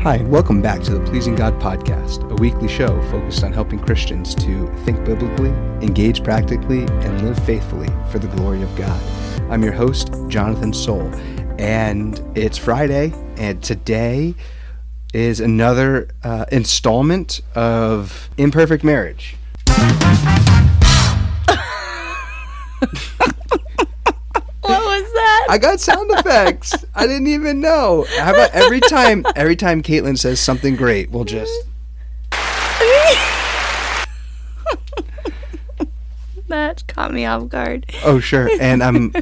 Hi, and welcome back to the Pleasing God Podcast, a weekly show focused on helping Christians to think biblically, engage practically, and live faithfully for the glory of God. I'm your host, Jonathan Soul, and it's Friday, and today is another installment of Imperfect Marriage. What was that? I got sound effects. I didn't even know. How about every time Caitlin says something great, we'll just... That caught me off guard. Oh, sure. And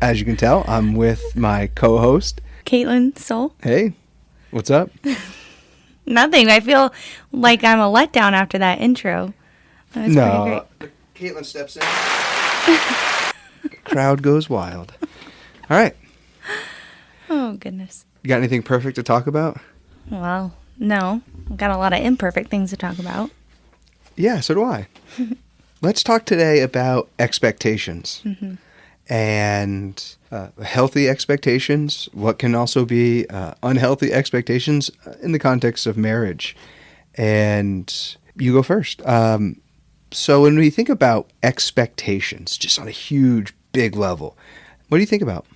as you can tell, I'm with my co-host, Caitlin Soul. Hey, what's up? Nothing. I feel like I'm a letdown after that intro. That was pretty great. Caitlin steps in. Crowd goes wild. All right. Oh, goodness. You got anything perfect to talk about? Well, no. I've got a lot of imperfect things to talk about. Yeah, so do I. Let's talk today about expectations. Mm-hmm. And healthy expectations, what can also be unhealthy expectations in the context of marriage. And you go first. So when we think about expectations, just on a huge, big level, what do you think about?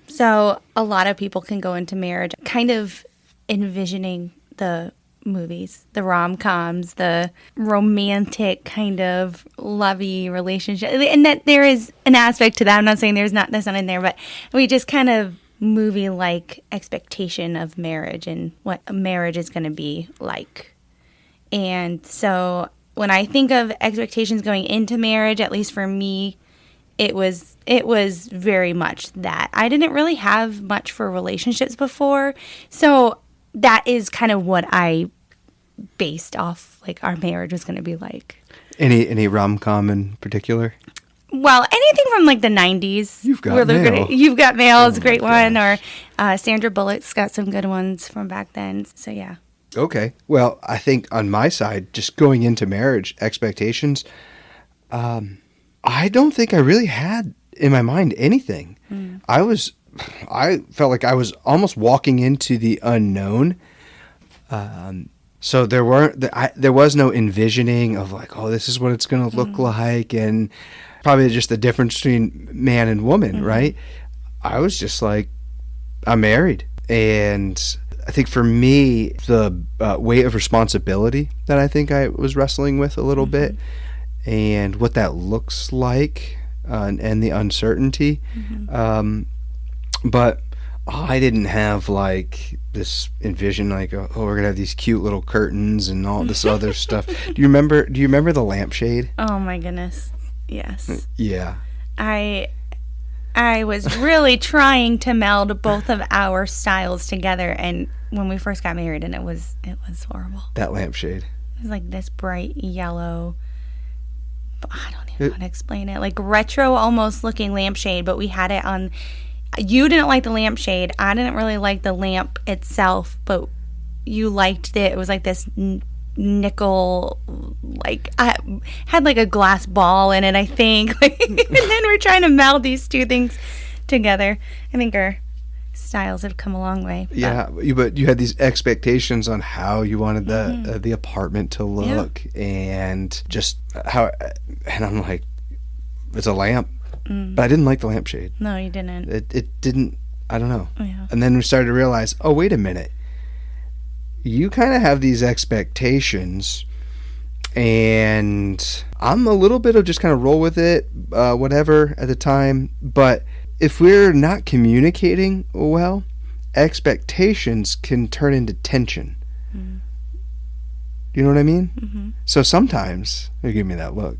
So a lot of people can go into marriage kind of envisioning the movies, the rom-coms, the romantic kind of lovey relationship. And that there is an aspect to that. I'm not saying that's not in there, but we just kind of movie-like expectation of marriage and what a marriage is going to be like. And so when I think of expectations going into marriage, at least for me, it was very much that. I didn't really have much for relationships before, so that is kind of what I based off like our marriage was going to be like. Any rom-com in particular? Well, anything from like the 90s. You've Got Mail. You've Got Mail is a great gosh. one, or Sandra Bullock's got some good ones from back then. So yeah. Okay. Well, I think on my side, just going into marriage expectations, I don't think I really had in my mind anything. I felt like I was almost walking into the unknown. So there was no envisioning of like, oh, this is what it's going to look like, and probably just the difference between man and woman, right? I was just like, I'm married, and I think for me, the weight of responsibility that I think I was wrestling with a little bit, and what that looks like, and the uncertainty. But I didn't have like this envision, like, oh, we're gonna have these cute little curtains and all this other stuff. Do you remember the lampshade? Oh my goodness, yes. Yeah. I was really trying to meld both of our styles together, and when we first got married, and it was horrible. That lampshade. It was like this bright yellow, I don't even want to explain it, like retro almost looking lampshade, but we had it on. You didn't like the lampshade. I didn't really like the lamp itself, but you liked it. It was like this nickel, like I had like a glass ball in it, I think. And then we're trying to meld these two things together. I think our styles have come a long way. But. Yeah, but you had these expectations on how you wanted the apartment to look, and just how. And I'm like, it's a lamp, but I didn't like the lampshade. No, you didn't. It didn't. I don't know. Yeah. And then we started to realize, oh, wait a minute. You kind of have these expectations, and I'm a little bit of just kind of roll with it, whatever at the time. But if we're not communicating well, expectations can turn into tension. You know what I mean? So sometimes, you give me that look.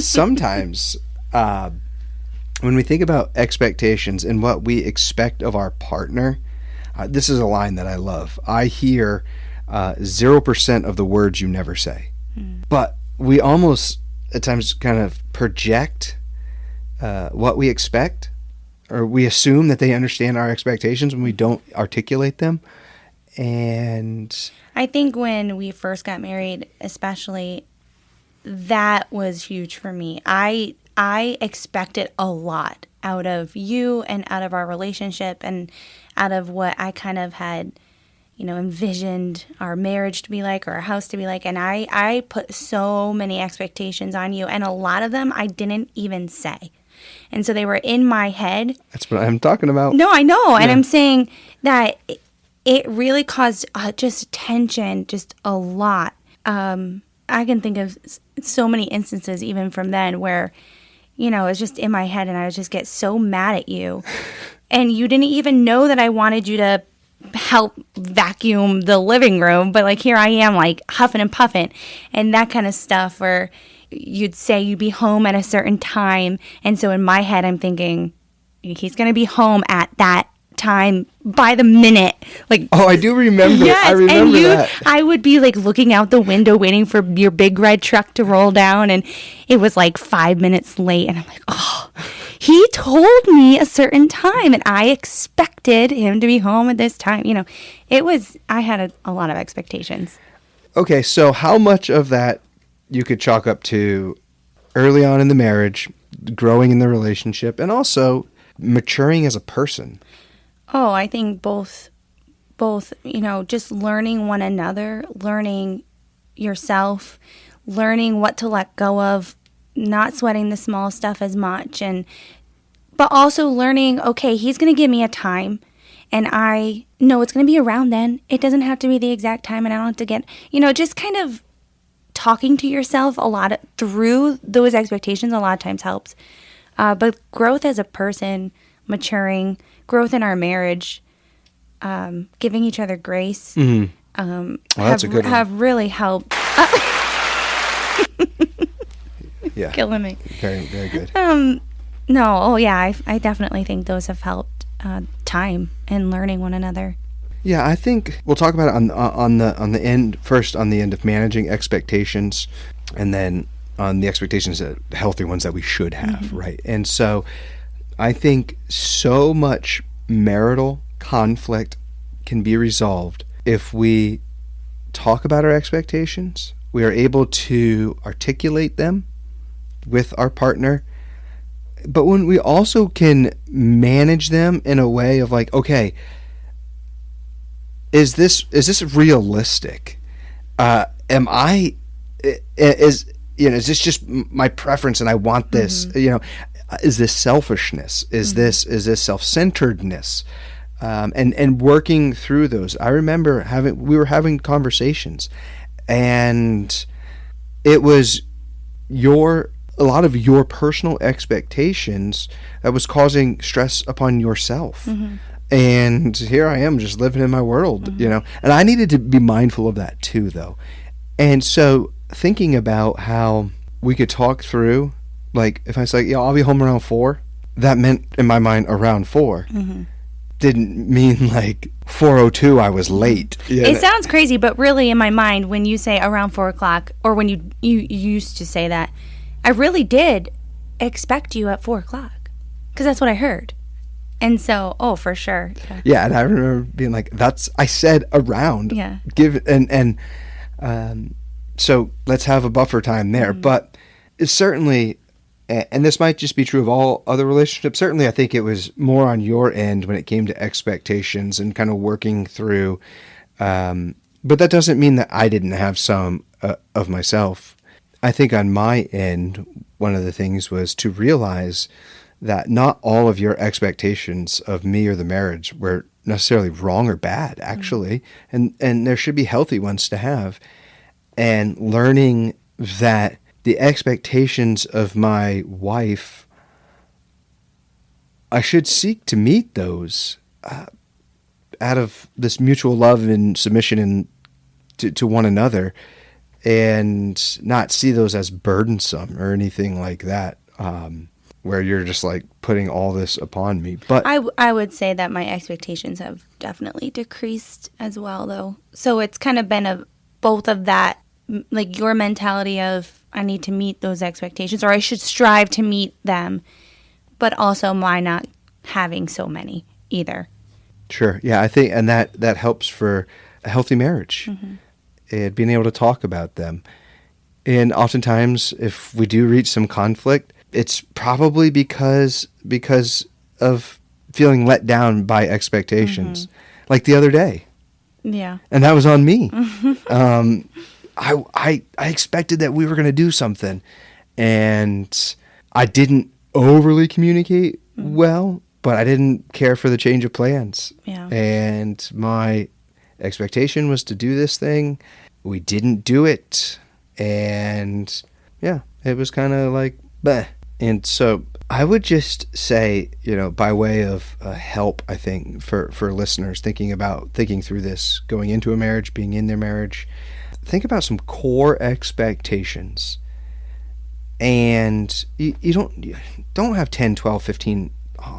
Sometimes, when we think about expectations and what we expect of our partner, this is a line that I love. I hear 0% of the words you never say. But we almost, at times, kind of project what we expect, or we assume that they understand our expectations when we don't articulate them. And I think when we first got married, especially, that was huge for me. I expected a lot out of you and out of our relationship and out of what I kind of had envisioned our marriage to be like or our house to be like. And I put so many expectations on you, and a lot of them I didn't even say. And so they were in my head. That's what I'm talking about. No, I know. Yeah. And I'm saying that it really caused just tension, just a lot. I can think of so many instances even from then where, it was just in my head and I would just get so mad at you. And you didn't even know that I wanted you to help vacuum the living room. But like here I am like huffing and puffing and that kind of stuff where you'd say you'd be home at a certain time. And so in my head, I'm thinking he's going to be home at that time by the minute. Like, oh, I do remember. Yes, I remember that. I would be like looking out the window waiting for your big red truck to roll down, and it was like 5 minutes late, and I'm like, oh, he told me a certain time and I expected him to be home at this time. I had a lot of expectations. Okay, so how much of that you could chalk up to early on in the marriage, growing in the relationship, and also maturing as a person? Oh, I think both, just learning one another, learning yourself, learning what to let go of, not sweating the small stuff as much, but also learning, okay, he's going to give me a time, and I know it's going to be around then. It doesn't have to be the exact time, and I don't have to get, just kind of talking to yourself a lot through those expectations a lot of times helps. But growth as a person, maturing, growth in our marriage, giving each other grace, that's a good one. Have really helped. Yeah, killing me. Very, very good. I definitely think those have helped time and learning one another. Yeah, I think we'll talk about it on the end first, on the end of managing expectations, and then on the expectations, that healthy ones that we should have, right? And so I think so much marital conflict can be resolved if we talk about our expectations, we are able to articulate them with our partner, but when we also can manage them in a way of like, okay, is this realistic? Is this just my preference and I want this? Is this selfishness? Is this self-centeredness? And working through those. I remember we were having conversations, and it was a lot of your personal expectations that was causing stress upon yourself. And here I am just living in my world, and I needed to be mindful of that too, though. And so thinking about how we could talk through, like if I say, I'll be home around 4, that meant in my mind around 4. Didn't mean like 4:02 I was late. It sounds crazy, but really in my mind, when you say around 4 o'clock, or when you used to say that, I really did expect you at 4 o'clock because that's what I heard. And so, for sure. Yeah, and I remember being like, I said around. Yeah. So let's have a buffer time there. But it's certainly, and this might just be true of all other relationships, certainly I think it was more on your end when it came to expectations and kind of working through. But that doesn't mean that I didn't have some of myself. I think on my end, one of the things was to realize that not all of your expectations of me or the marriage were necessarily wrong or bad, actually. And there should be healthy ones to have. And learning that the expectations of my wife, I should seek to meet those out of this mutual love and submission and to one another, and not see those as burdensome or anything like that, where you're just like putting all this upon me. But I would say that my expectations have definitely decreased as well, though. So it's kind of been both of that, like your mentality of I need to meet those expectations, or I should strive to meet them, but also my not having so many either. Sure. Yeah, I think, and that helps for a healthy marriage, and being able to talk about them. And oftentimes, if we do reach some conflict, it's probably because of feeling let down by expectations. Like the other day. Yeah. And that was on me. I expected that we were going to do something, and I didn't overly communicate well, but I didn't care for the change of plans. Yeah. And my expectation was to do this thing. We didn't do it. And yeah, it was kind of like, bleh. And so I would just say, by way of help, I think, for listeners thinking through this, going into a marriage, being in their marriage, think about some core expectations. And you don't have 10, 12, 15,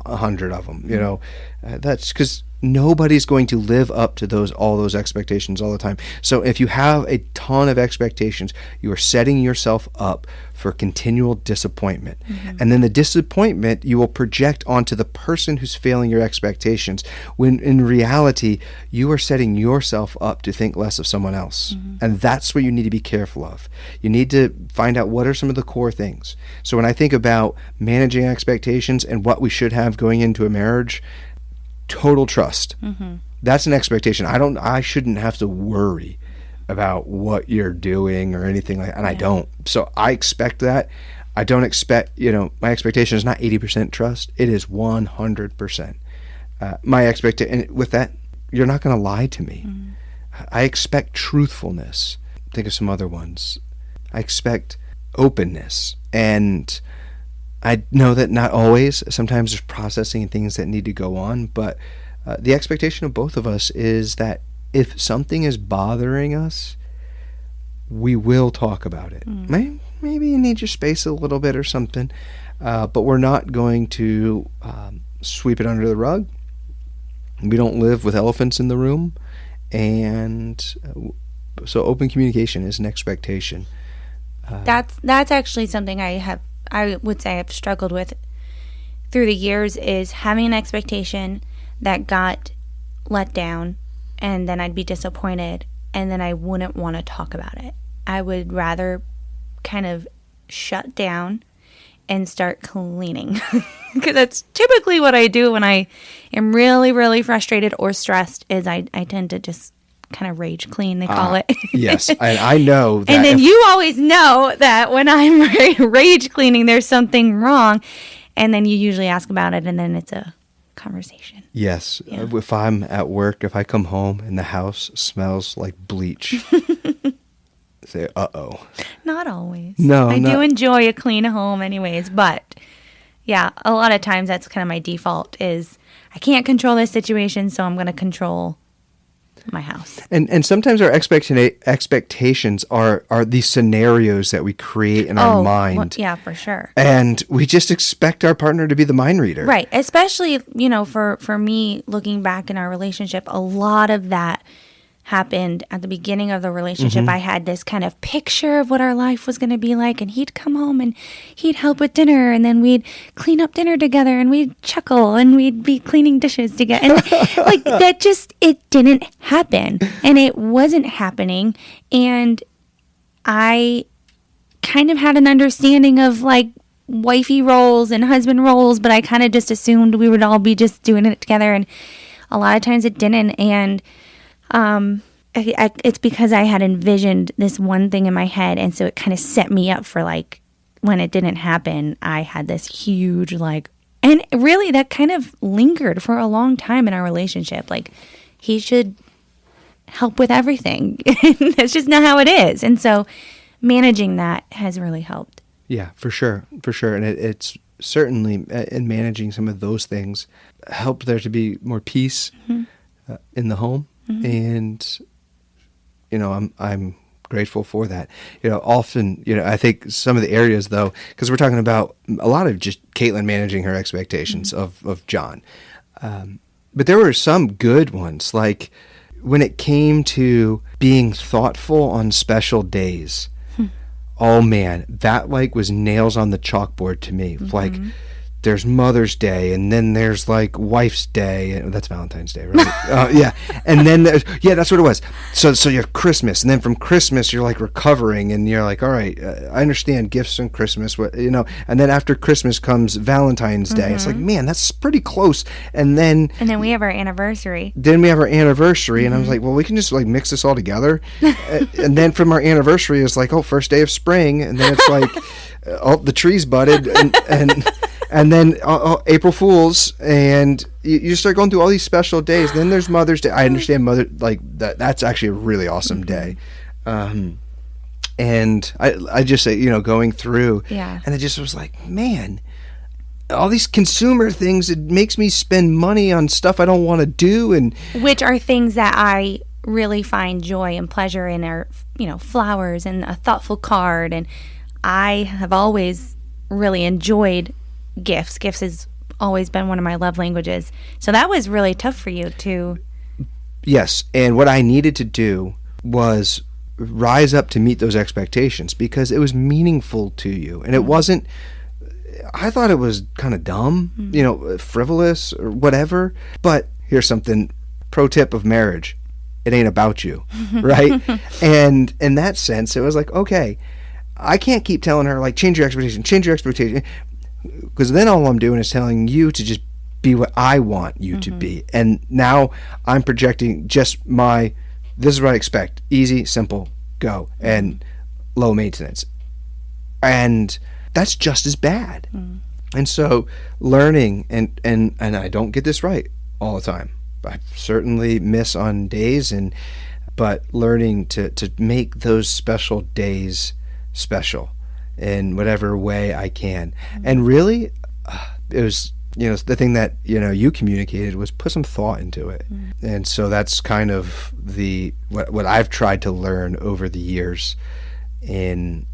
100 of them, that's because nobody's going to live up to all those expectations all the time. So if you have a ton of expectations, you are setting yourself up for continual disappointment. And then the disappointment you will project onto the person who's failing your expectations, when in reality you are setting yourself up to think less of someone else. And that's what you need to be careful of. You need to find out what are some of the core things. So when I think about managing expectations and what we should have going into a marriage, total trust. That's an expectation. I shouldn't have to worry about what you're doing or anything like that, and I don't. So I expect that. I don't expect, my expectation is not 80% trust. It is 100%. My expectation, and with that, you're not going to lie to me. I expect truthfulness. Think of some other ones. I expect openness. And I know that not always. Sometimes there's processing and things that need to go on. But the expectation of both of us is that if something is bothering us, we will talk about it. Maybe you need your space a little bit or something. But we're not going to sweep it under the rug. We don't live with elephants in the room. And so open communication is an expectation. That's actually something I would say I've struggled with through the years, is having an expectation that got let down, and then I'd be disappointed, and then I wouldn't want to talk about it. I would rather kind of shut down and start cleaning, because that's typically what I do when I am really, really frustrated or stressed. Is I tend to just kind of rage clean, they call it. Yes, I know that. And then you always know that when I'm rage cleaning, there's something wrong, and then you usually ask about it, and then it's a conversation. Yes. Yeah. If I'm at work, if I come home and the house smells like bleach, say, uh-oh. Not always. No, I do enjoy a clean home anyways, but yeah, a lot of times that's kind of my default, is I can't control this situation, so I'm going to control my house. And sometimes our expectations are these scenarios that we create in our mind. Well, yeah, for sure. And we just expect our partner to be the mind reader. Right. Especially, for me, looking back in our relationship, a lot of that happened at the beginning of the relationship. I had this kind of picture of what our life was going to be like, and he'd come home and he'd help with dinner, and then we'd clean up dinner together, and we'd chuckle, and we'd be cleaning dishes together. And like that, it didn't happen, and it wasn't happening. And I kind of had an understanding of like wifey roles and husband roles, but I kind of just assumed we would all be just doing it together, and a lot of times it didn't. And it's because I had envisioned this one thing in my head, and so it kind of set me up for, like, when it didn't happen, I had this huge, like, and really that kind of lingered for a long time in our relationship. Like, he should help with everything. That's just not how it is. And so managing that has really helped. Yeah, for sure. And it's certainly, in managing some of those things, helped there to be more peace in the home. And, I'm grateful for that. Often, I think some of the areas, though, because we're talking about a lot of just Caitlin managing her expectations of Jon. But there were some good ones, like when it came to being thoughtful on special days. Oh, man, that, like, was nails on the chalkboard to me. Like, there's Mother's Day, and then there's like Wife's Day, and that's Valentine's Day, right? Yeah, and then that's what it was. So you have Christmas, and then from Christmas you're like recovering, and you're like, all right, I understand gifts and Christmas, and then after Christmas comes Valentine's Day. It's like, man, that's pretty close, and then we have our anniversary. And I was like, well, we can just like mix this all together, and then from our anniversary it's like, oh, first day of spring, and then it's like, oh, the tree's budded, and then April Fool's, and you start going through all these special days. Then there's Mother's Day. I understand that's actually a really awesome day. And I just say, going through, and it just was like, man, all these consumer things, it makes me spend money on stuff I don't want to do, and which are things that I really find joy and pleasure in, are flowers and a thoughtful card. And I have always really enjoyed gifts. Gifts has always been one of my love languages. So that was really tough for you to... Yes, and what I needed to do was rise up to meet those expectations, because it was meaningful to you. And it wasn't... I thought it was kind of dumb, frivolous or whatever. But here's something, pro tip of marriage. It ain't about you, right? And in that sense, it was like, okay, I can't keep telling her, like, change your expectation. Because then all I'm doing is telling you to just be what I want you to be. And now I'm projecting just this is what I expect. Easy, simple, go. And low maintenance. And that's just as bad. And so learning, and I don't get this right all the time. I certainly miss on days, but learning to make those special days special in whatever way I can. And really, it was, the thing that, you communicated was put some thought into it. And so that's kind of what I've tried to learn over the years in,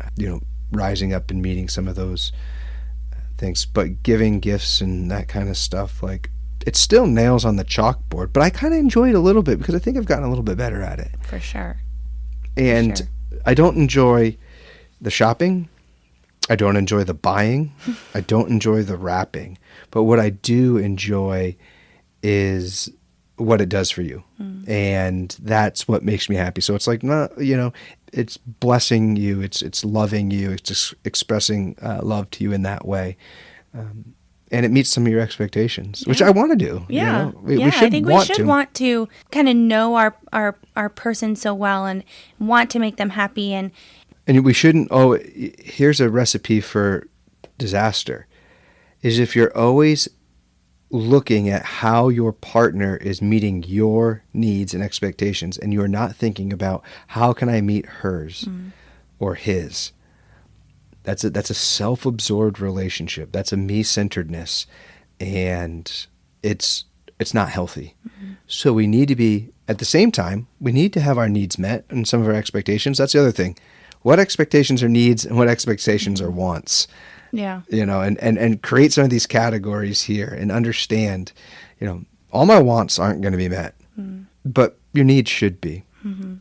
rising up and meeting some of those things. But giving gifts and that kind of stuff, like, it's still nails on the chalkboard, but I kind of enjoy it a little bit, because I think I've gotten a little bit better at it. For sure. And I don't enjoy the shopping. I don't enjoy the buying. I don't enjoy the wrapping. But what I do enjoy is what it does for you. And that's what makes me happy. So it's like, it's blessing you. It's loving you. It's just expressing love to you in that way. And it meets some of your expectations, which I want to do. Yeah. We I think we should want to kind of know our person so well and want to make them happy. And we shouldn't, here's a recipe for disaster, is if you're always looking at how your partner is meeting your needs and expectations, and you're not thinking about how can I meet hers or his. That's a self-absorbed relationship. That's a me-centeredness, and it's not healthy. So we need to be, at the same time, we need to have our needs met and some of our expectations. That's the other thing. What expectations are needs and what expectations are wants? Yeah. And create some of these categories here and understand, all my wants aren't going to be met, but your needs should be.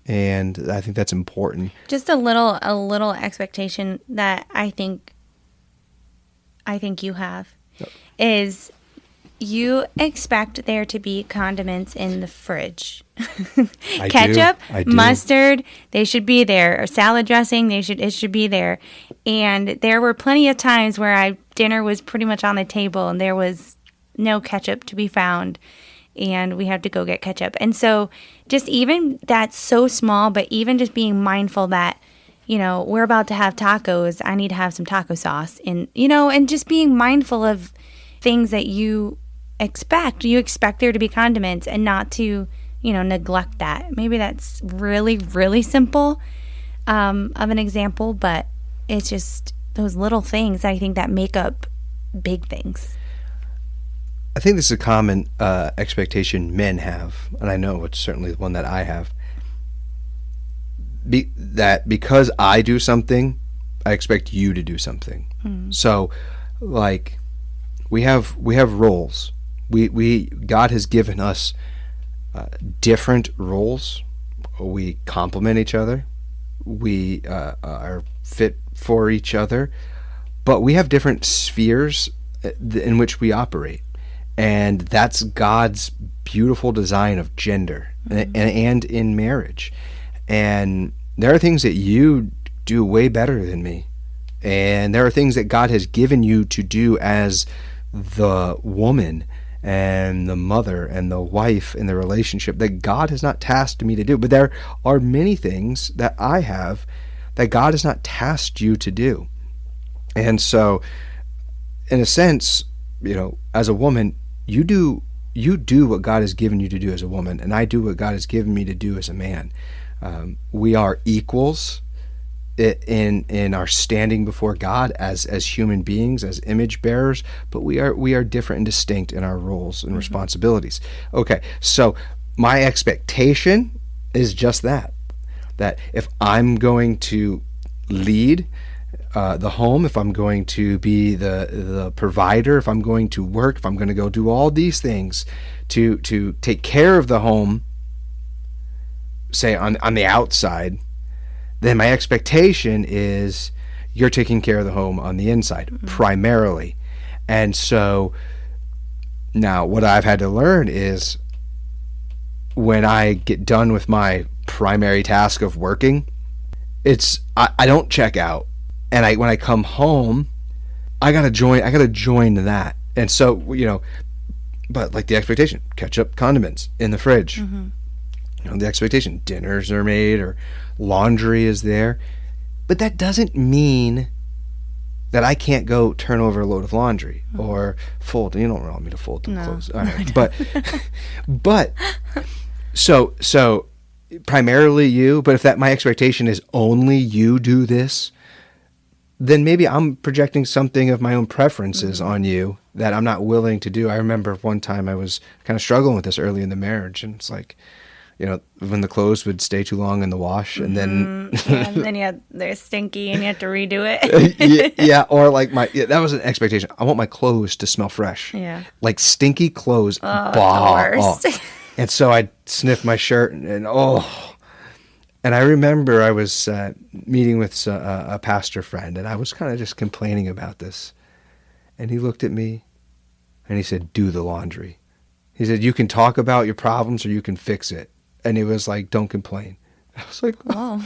And I think that's important. Just a little expectation that I think you have is you expect there to be condiments in the fridge. Ketchup, mustard, they should be there. Or salad dressing, it should be there. And there were plenty of times where dinner was pretty much on the table and there was no ketchup to be found. And we had to go get ketchup. And so just even that's so small, but even just being mindful that, we're about to have tacos, I need to have some taco sauce. And, and just being mindful of things that you expect. You expect there to be condiments and not to, neglect that. Maybe that's really, really simple of an example, but it's just those little things I think that make up big things. I think this is a common expectation men have, and I know it's certainly the one that I have, that because I do something, I expect you to do something. So, like, we have roles. God has given us different roles. We complement each other. We are fit for each other, but we have different spheres in which we operate. And that's God's beautiful design of gender and in marriage. And there are things that you do way better than me. And there are things that God has given you to do as the woman and the mother and the wife in the relationship that God has not tasked me to do. But there are many things that I have that God has not tasked you to do. And so, in a sense, as a woman, you do what God has given you to do as a woman, and I do what God has given me to do as a man. We are equals in our standing before God as human beings, as image bearers, but we are different and distinct in our roles and responsibilities. Okay, so my expectation is just that if I'm going to lead the home, if I'm going to be the provider, if I'm going to work, if I'm going to go do all these things to take care of the home, say on the outside, then my expectation is you're taking care of the home on the inside primarily. And so now what I've had to learn is when I get done with my primary task of working, I don't check out. And when I come home, I gotta join that. And so, but like the expectation, ketchup, condiments in the fridge. The expectation, dinners are made or laundry is there. But that doesn't mean that I can't go turn over a load of laundry or fold. You don't want me to fold the clothes. All right. But so primarily you, but if my expectation is only you do this, then maybe I'm projecting something of my own preferences on you that I'm not willing to do. I remember one time I was kind of struggling with this early in the marriage, and it's like, when the clothes would stay too long in the wash, and then and then they're stinky and you have to redo it. Or like that was an expectation. I want my clothes to smell fresh. Yeah, like stinky clothes. The worst. And so I'd sniff my shirt and I remember I was meeting with a pastor friend, and I was kind of just complaining about this. And he looked at me and he said, "Do the laundry." He said, "You can talk about your problems or you can fix it." And he was like, "Don't complain." I was like, "Oh,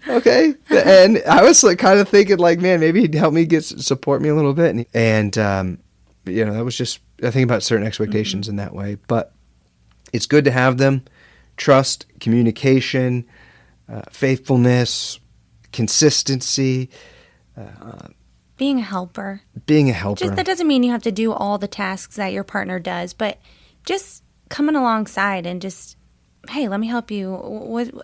okay." And I was like kind of thinking like, man, maybe he'd help me support me a little bit. And that was just, I think about certain expectations in that way. But it's good to have them. Trust, communication, faithfulness, consistency, being a helper. Just that doesn't mean you have to do all the tasks that your partner does, but just coming alongside and just, hey, let me help you.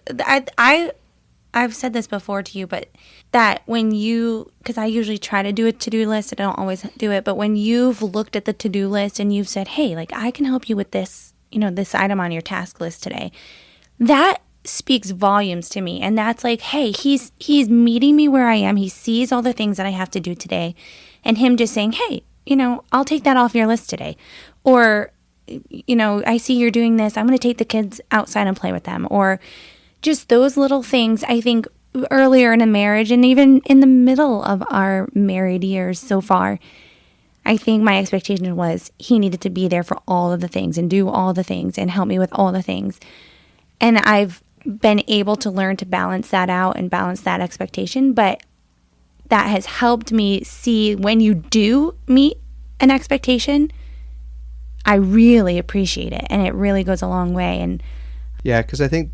I've said this before to you, but that because I usually try to do a to-do list, I don't always do it, but when you've looked at the to-do list and you've said, hey, like I can help you with this, this item on your task list today, that speaks volumes to me. And that's like, hey, he's meeting me where I am. He sees all the things that I have to do today, and him just saying, hey, I'll take that off your list today. Or, I see you're doing this. I'm going to take the kids outside and play with them. Or just those little things. I think earlier in a marriage, and even in the middle of our married years so far, I think my expectation was he needed to be there for all of the things and do all the things and help me with all the things. And I've been able to learn to balance that out and balance that expectation. But that has helped me see when you do meet an expectation, I really appreciate it. And it really goes a long way. And yeah, because I think,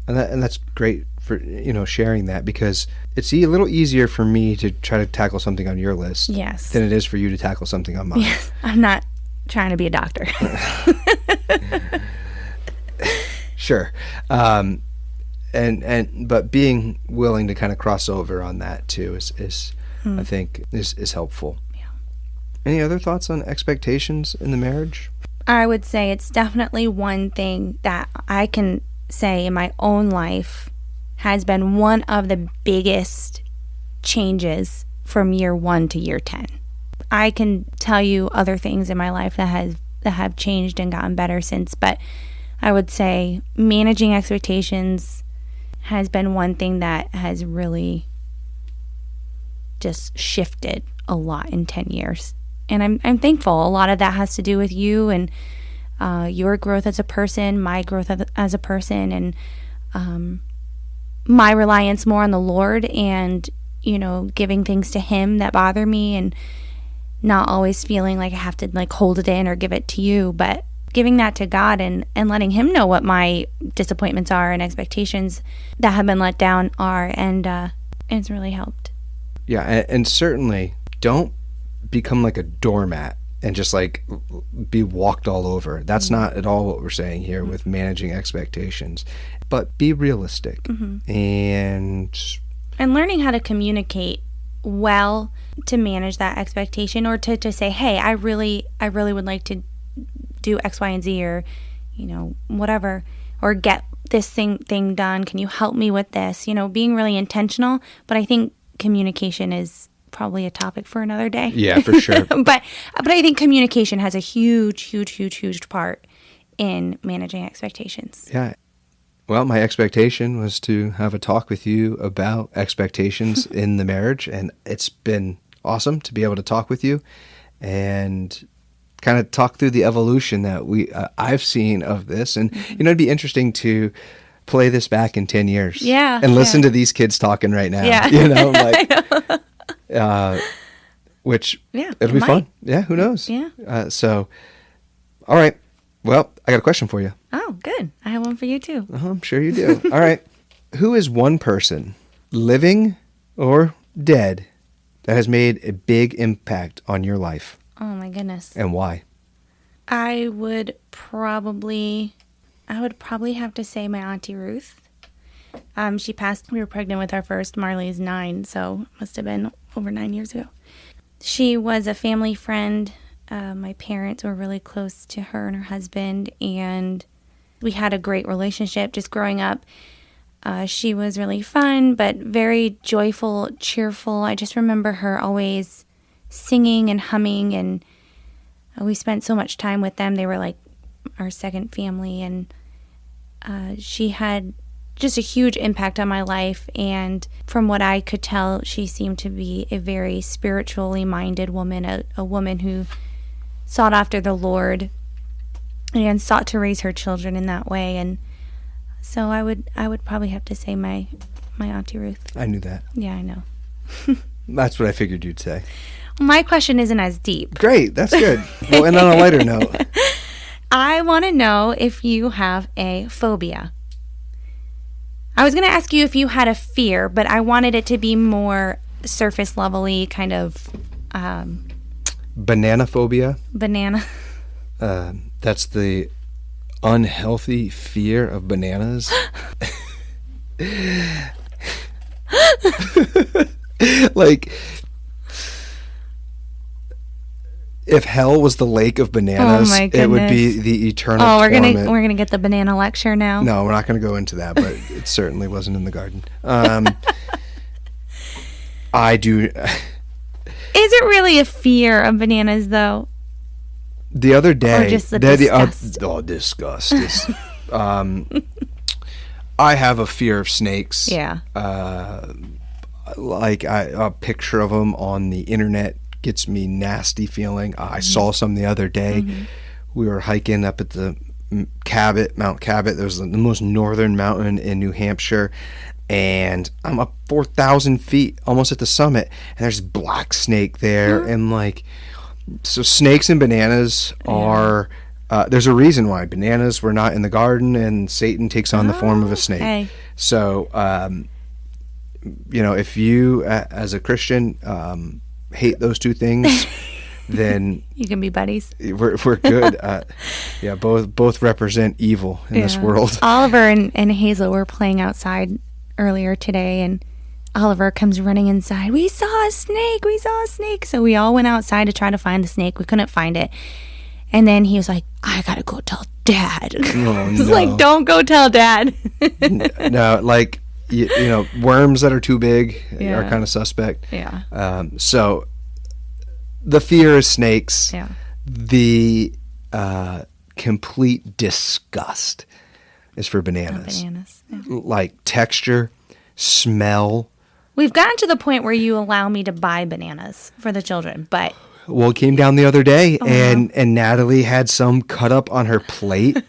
and that's great for, sharing that, because it's a little easier for me to try to tackle something on your list than it is for you to tackle something on mine. Yes, I'm not trying to be a doctor. Sure. But being willing to kind of cross over on that too is I think is helpful. Yeah. Any other thoughts on expectations in the marriage? I would say it's definitely one thing that I can say in my own life has been one of the biggest changes from year 1 to year 10. I can tell you other things in my life that have changed and gotten better since, but I would say managing expectations has been one thing that has really just shifted a lot in 10 years. I'm thankful. A lot of that has to do with you and your growth as a person, my growth as a person, and my reliance more on the Lord, and giving things to Him that bother me, and not always feeling like I have to like hold it in or give it to you, but giving that to God and letting Him know what my disappointments are and expectations that have been let down are, and it's really helped. Yeah, and certainly don't become like a doormat and just like be walked all over. That's not at all what we're saying here with managing expectations, but be realistic and learning how to communicate well to manage that expectation, or to say, hey, I really would like to do X, Y, and Z, or whatever, or get this thing done. Can you help me with this? Being really intentional. But I think communication is probably a topic for another day. Yeah, for sure. but I think communication has a huge part in managing expectations. Yeah. Well, my expectation was to have a talk with you about expectations in the marriage, and it's been awesome to be able to talk with you and kind of talk through the evolution that I've seen of this. And it'd be interesting to play this back in 10 years. Yeah. And listen to these kids talking right now. Yeah. Which yeah, it'll be fun. Yeah, who knows? Yeah. So, all right. Well, I got a question for you. Oh, good. I have one for you too. I'm sure you do. All right. Who is one person, living or dead, that has made a big impact on your life? Oh my goodness. And why? I would probably have to say my Auntie Ruth. She passed. We were pregnant with our first. Marley's 9, so it must have been over 9 years ago. She was a family friend. My parents were really close to her and her husband, and we had a great relationship just growing up. She was really fun, but very joyful, cheerful. I just remember her always singing and humming, and we spent so much time with them. They were like our second family, and she had just a huge impact on my life. And from what I could tell, she seemed to be a very spiritually minded woman, a woman who sought after the Lord and sought to raise her children in that way. And so I would probably have to say my Auntie Ruth. I knew that. Yeah, I know. That's what I figured you'd say. My question isn't as deep. Great, that's good. Well, and on a lighter note, I want to know if you have a phobia. I was going to ask you if you had a fear, but I wanted it to be more surface level-y, kind of banana phobia. Banana. That's the unhealthy fear of bananas. Like, if hell was the lake of bananas, it would be the eternal torment. We're gonna get the banana lecture now. No, we're not gonna go into that, but it certainly wasn't in the garden. I do. Is it really a fear of bananas, though? The other day, or just the disgust? Disgust is. I have a fear of snakes. Yeah. A picture of them on the internet gets me nasty feeling. I saw some the other day. We were hiking up at the Mount Cabot. That was the most northern mountain in New Hampshire, and I'm up 4,000 feet, almost at the summit, and there's black snake there, and so snakes and bananas are. There's a reason why bananas were not in the garden, and Satan takes on the form of a snake. Okay. So, if you, as a Christian, hate those two things, then you can be buddies. We're good. Yeah, both represent evil in this world. Oliver and Hazel were playing outside earlier today, and Oliver comes running inside. We saw a snake. So we all went outside to try to find the snake. We couldn't find it. And then he was like, I gotta go tell Dad. Oh, I was like, don't go tell Dad. No, worms that are too big are kind of suspect. Yeah. So the fear is snakes. Yeah. The complete disgust is for bananas. Bananas. Yeah. Like texture, smell. We've gotten to the point where you allow me to buy bananas for the children, but Well, it came down the other day, and Natalie had some cut up on her plate,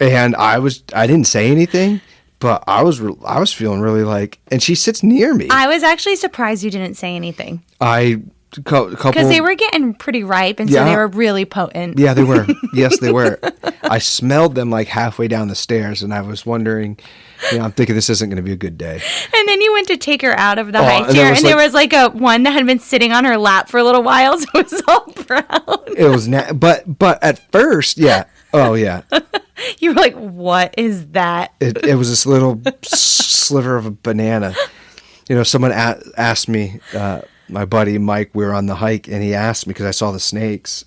and I didn't say anything, but I was feeling really like, and she sits near me. I was actually surprised you didn't say anything. Because they were getting pretty ripe, and so they were really potent. Yeah, they were. Yes, they were. I smelled them like halfway down the stairs, and I was wondering, I'm thinking this isn't going to be a good day. And then you went to take her out of the high chair, and there was like a one that had been sitting on her lap for a little while, so it was all brown. It was, but at first, yeah. Oh, yeah. You were like, what is that? It was this little sliver of a banana. Someone asked me, my buddy Mike, we were on the hike, and he asked me because I saw the snakes,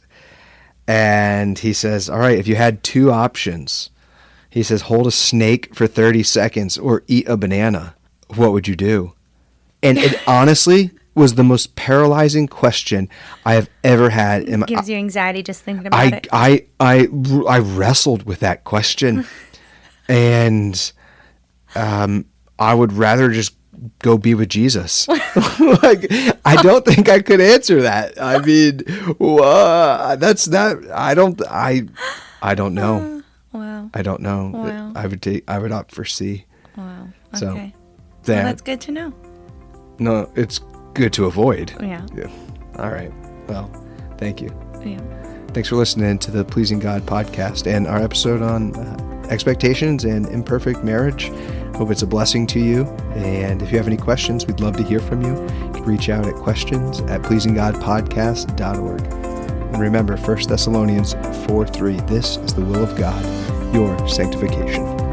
and he says, all right, if you had two options, he says, hold a snake for 30 seconds or eat a banana, what would you do? And it honestly was the most paralyzing question I have ever had. It gives you anxiety just thinking about it. I wrestled with that question, and I would rather just go be with Jesus. Like, I don't think I could answer that. I mean, that's not. I don't know. Wow. I don't know. Wow. I would opt for C. Wow. Okay. So, Well, that's good to know. No, it's good to avoid. Yeah. All right. Well, thank you. Yeah. Thanks for listening to the Pleasing God podcast and our episode on expectations and imperfect marriage. Hope it's a blessing to you. And if you have any questions, we'd love to hear from you. You can reach out at questions@pleasinggodpodcast.org. And remember, 1 Thessalonians 4:3, this is the will of God, your sanctification.